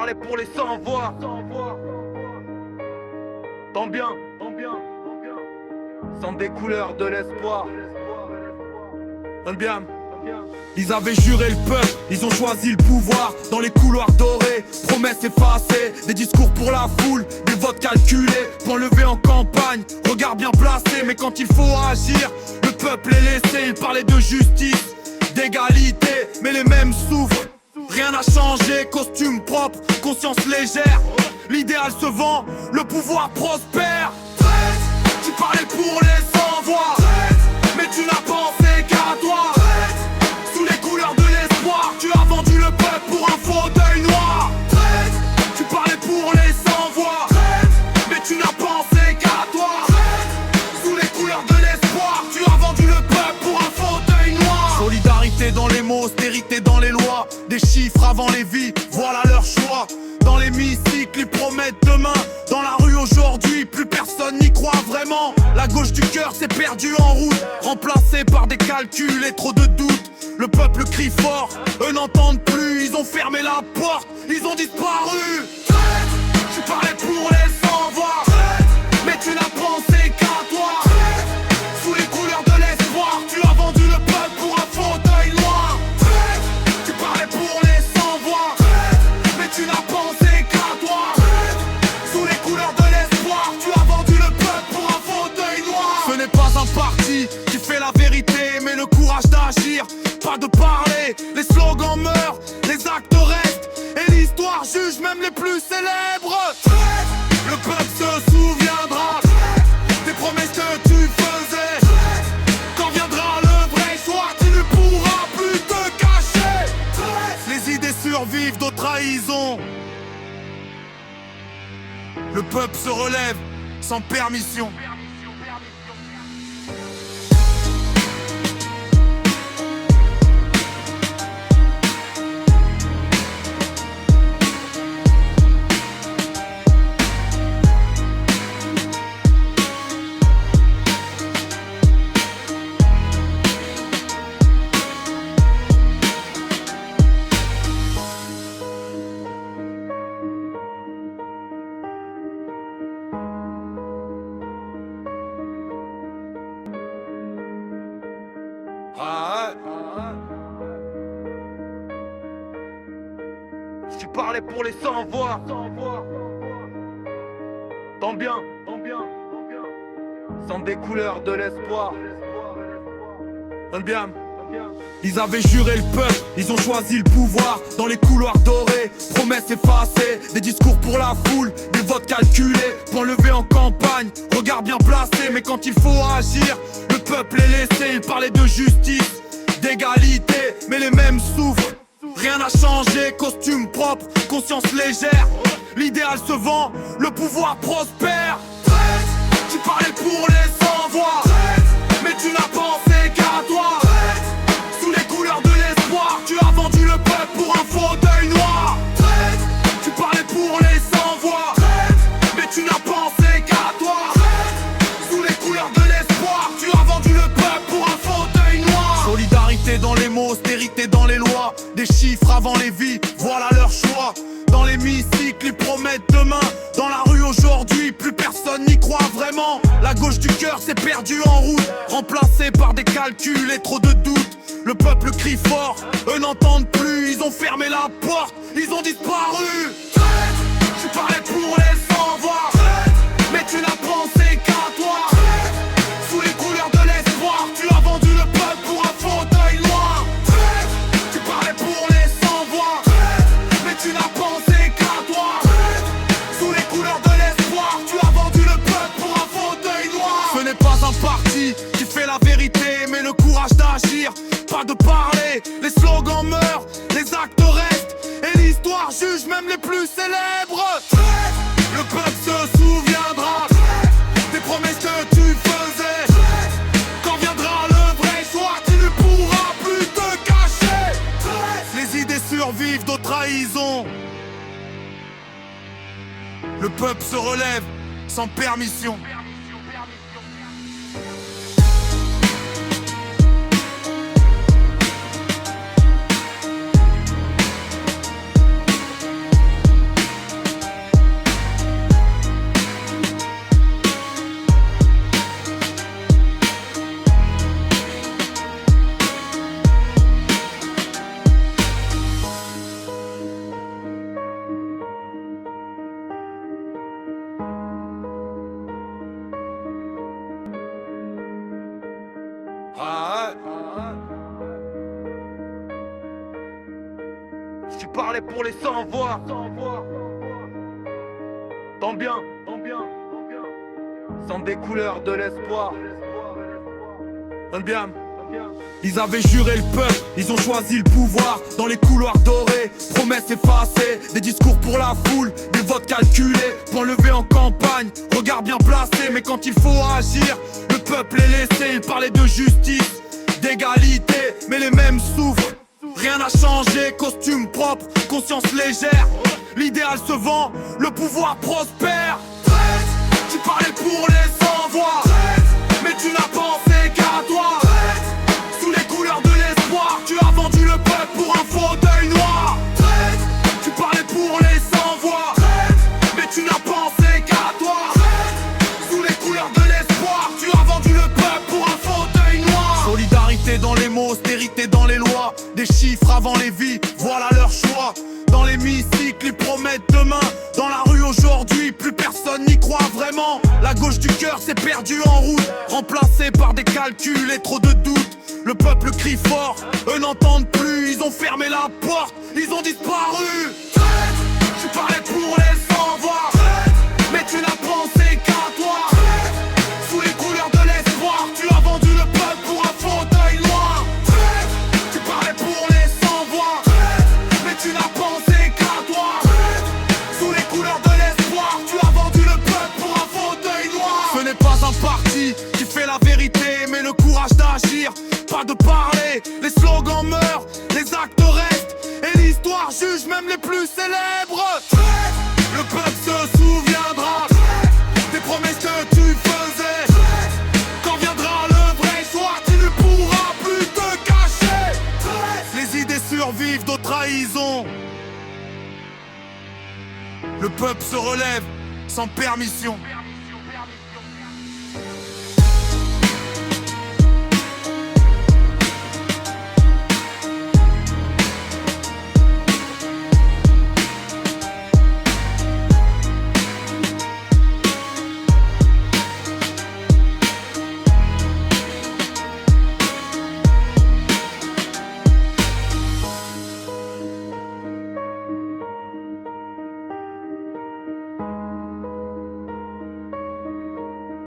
parlais pour les sans-voix. Tant bien, sans des couleurs de l'espoir. Tant bien. Ils avaient juré le peuple, ils ont choisi le pouvoir. Dans les couloirs dorés, promesses effacées, des discours pour la foule, des votes calculés, point levé en campagne, regard bien placé. Mais quand il faut agir, le peuple est laissé. Ils parlaient de justice, d'égalité, mais les mêmes souffrent. Rien n'a changé, costume propre, conscience légère. L'idéal se vend, le pouvoir prospère. Tu parlais pour les sans-voix, mais tu n'as pensé qu'à toi. Sous les couleurs de l'espoir, tu as vendu le peuple pour un fauteuil noir. Tu parlais pour les sans-voix, mais tu n'as pensé qu'à toi. Sous les couleurs de l'espoir, tu as vendu le peuple pour un fauteuil noir. Solidarité dans les mots, austérité dans les lois. Des chiffres avant les vies, voilà leur choix. Dans l'hémicycle, ils promettent demain. Dans la rue aujourd'hui, plus personne n'y croit vraiment. La gauche du cœur s'est perdue en route, remplacée par des calculs et trop de doutes. Le peuple crie fort, eux n'entendent plus. Ils ont fermé la porte, ils ont disparu. Tu parlais pour les sans-voix, mais tu n'as pensé qu'à toi. Sous les couleurs de l'espoir, tu as vendu le peuple pour un fauteuil noir. Tu parlais pour les sans-voix, mais tu n'as pensé qu'à toi. Sous les couleurs de l'espoir, tu as vendu le peuple pour un fauteuil noir. Ce n'est pas un parti qui fait la vérité, mais le courage d'agir. Pas de parler, les slogans meurent, les actes restent, et l'histoire juge même les plus célèbres. Le peuple se souviendra des promesses que tu faisais. Quand viendra le vrai soir, tu ne pourras plus te cacher. Les idées survivent d'autres trahisons. Le peuple se relève sans permission. Tu parlais pour les sans-voix. Tant bien, sans des couleurs de l'espoir. Tant bien. Ils avaient juré le peuple, ils ont choisi le pouvoir. Dans les couloirs dorés, promesses effacées, des discours pour la foule, des votes calculés, point levé en campagne, regard bien placé. Mais quand il faut agir, le peuple est laissé. Ils parlaient de justice, d'égalité, mais les mêmes souffrent. Rien n'a changé, costume propre, conscience légère. L'idéal se vend, le pouvoir prospère. Tu parlais pour les sans-voix, mais tu n'as pensé qu'à toi. Sous les couleurs de l'espoir, tu as vendu le peuple pour un fauteuil noir. Tu parlais pour les sans-voix, mais tu n'as pensé qu'à toi. Sous les couleurs de l'espoir, tu as vendu le peuple pour un fauteuil noir. Solidarité dans les mots, austérité dans les lois. Des chiffres avant les vies, voilà leur choix. Dans l'hémicycle, ils promettent demain. Dans la rue aujourd'hui, plus personne n'y croit vraiment. La gauche du cœur s'est perdue en route, remplacée par des calculs et trop de doutes. Le peuple crie fort, eux n'entendent plus. Ils ont fermé la porte, ils ont disparu. Tu parlais pour les sans-voix, mais tu n'as pensé qu'à toi. Sous les couleurs de l'espoir, tu as vendu le peuple pour un fauteuil noir. Tu parlais pour les sans-voix, mais tu n'as pensé qu'à toi. Sous les couleurs de l'espoir, tu as vendu le peuple pour un fauteuil noir. Ce n'est pas un parti qui fait la vérité, mais le courage d'agir. Pas de parler, les slogans meurent, les actes restent, et l'histoire juge même les plus célèbres. Le peuple se souviendra des promesses que tu faisais. Quand viendra le vrai soir, tu ne pourras plus te cacher. Les idées survivent d'autres trahisons. Le peuple se relève sans permission. parlait pour les sans-voix. Tant bien, sans des couleurs de l'espoir. Tant bien. Ils avaient juré le peuple, ils ont choisi le pouvoir. Dans les couloirs dorés, promesses effacées. Des discours pour la foule, des votes calculés. Pour lever en campagne, regard bien placé. Mais quand il faut agir, le peuple est laissé. Ils parlaient de justice, d'égalité, mais les mêmes souffrent. Rien n'a changé, costume propre, conscience légère. L'idéal se vend, le pouvoir prospère. Tu parlais pour les sans-voix, mais tu n'as pensé qu'à toi. Sous les couleurs de l'espoir, tu as vendu le peuple pour un fauteuil noir. Tu parlais pour les sans-voix, mais tu n'as pensé qu'à toi. Sous les couleurs de l'espoir, tu as vendu le peuple pour un fauteuil noir. Solidarité dans les mots, austérité dans les lois. Des chiffres avant les vies, voilà leur choix. Dans l'hémicycle, ils promettent demain. Dans la rue aujourd'hui, plus personne n'y croit vraiment. La gauche du cœur s'est perdue en route, remplacée par des calculs et trop de doutes. Le peuple crie fort, eux n'entendent plus. Ils ont fermé la porte, ils ont disparu. Tu parlais pour les sans-voix, mais tu n'as pensé qu'à toi. Sous les couleurs de l'espoir, tu as vendu le peuple pour un fauteuil noir. Tu parlais pour les sans-voix, mais tu n'as pensé qu'à toi. Sous les couleurs de l'espoir, tu as vendu le peuple pour un fauteuil noir. Ce n'est pas un parti qui fait la vérité, mais le courage d'agir, pas de parler. Les slogans meurent, les actes restent, et l'histoire juge même les plus célèbres. Le peuple se souviendra des promesses que tu faisais. Quand viendra le vrai soir, tu ne pourras plus te cacher. Les idées survivent aux trahisons. Le peuple se relève sans permission.